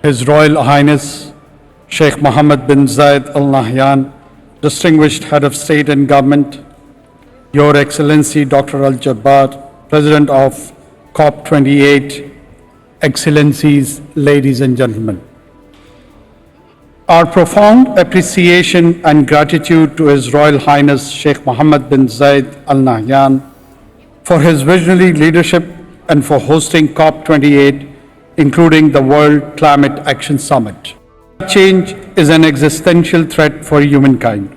His Royal Highness Sheikh Mohammed bin Zayed Al Nahyan, distinguished Head of State and Government, Your Excellency Dr. Al Jabbar, President of COP28, Excellencies, ladies and gentlemen. Our profound appreciation and gratitude to His Royal Highness Sheikh Mohammed bin Zayed Al Nahyan for his visionary leadership and for hosting COP28, including the World Climate Action Summit. Change is an existential threat for humankind.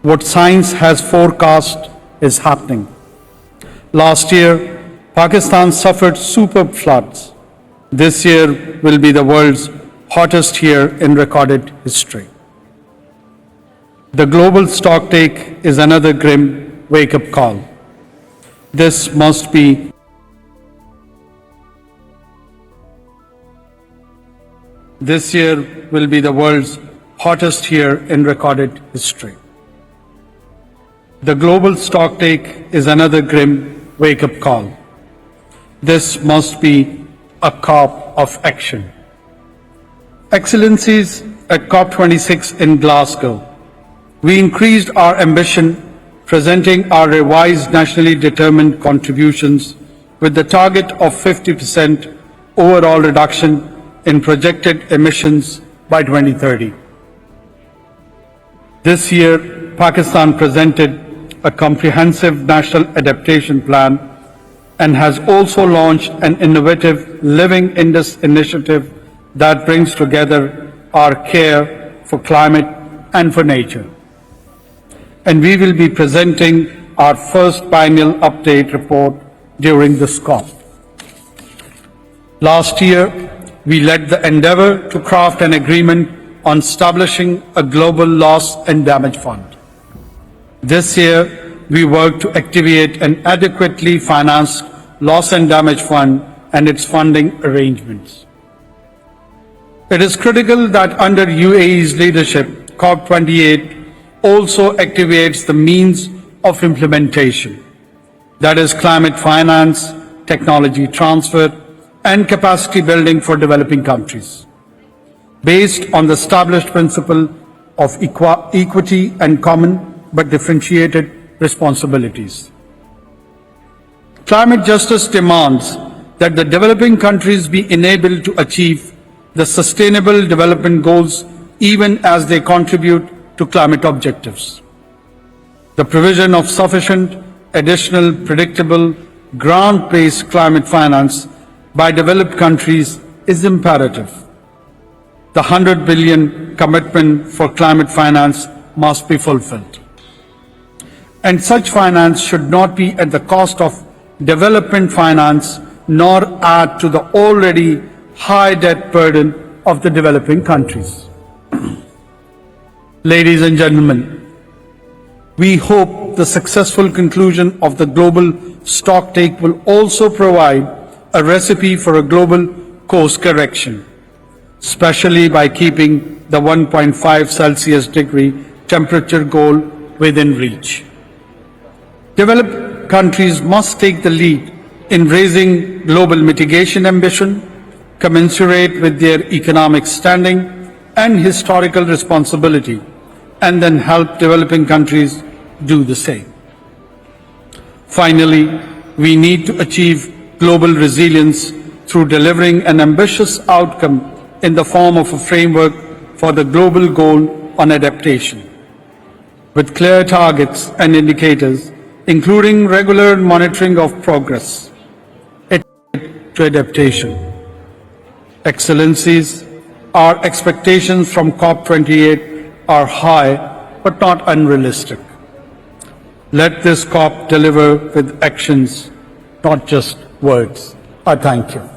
What science has forecast is happening. Last year, Pakistan suffered superb floods. This year will be the world's hottest year in recorded history. The global stocktake is another grim wake-up call. This must be This year will be the world's hottest year in recorded history. The global stocktake is another grim wake-up call. This must be a COP of action. Excellencies, at COP26 in Glasgow, we increased our ambition, presenting our revised nationally determined contributions with the target of 50% overall reduction in projected emissions by 2030. This year, Pakistan presented a comprehensive national adaptation plan and has also launched an innovative Living Indus initiative that brings together our care for climate and for nature. And we will be presenting our first biennial update report during this COP. Last year, we led the endeavor to craft an agreement on establishing a global loss and damage fund. This year, we work to activate an adequately financed loss and damage fund and its funding arrangements. It is critical that under UAE's leadership, COP28 also activates the means of implementation, that is climate finance, technology transfer, and capacity building for developing countries, based on the established principle of equity and common but differentiated responsibilities. Climate justice demands that the developing countries be enabled to achieve the Sustainable Development Goals even as they contribute to climate objectives. The provision of sufficient, additional, predictable, grant-based climate finance by developed countries is imperative. The 100 billion commitment for climate finance must be fulfilled. And such finance should not be at the cost of development finance nor add to the already high debt burden of the developing countries. Ladies and gentlemen, we hope the successful conclusion of the global stocktake will also provide a recipe for a global course correction, especially by keeping the 1.5 Celsius degree temperature goal within reach. Developed countries must take the lead in raising global mitigation ambition, commensurate with their economic standing and historical responsibility, and then help developing countries do the same. Finally, we need to achieve global resilience through delivering an ambitious outcome in the form of a framework for the global goal on adaptation, with clear targets and indicators, including regular monitoring of progress to adaptation. Excellencies, our expectations from COP28 are high but not unrealistic. Let this COP deliver with actions, not just words. I thank you.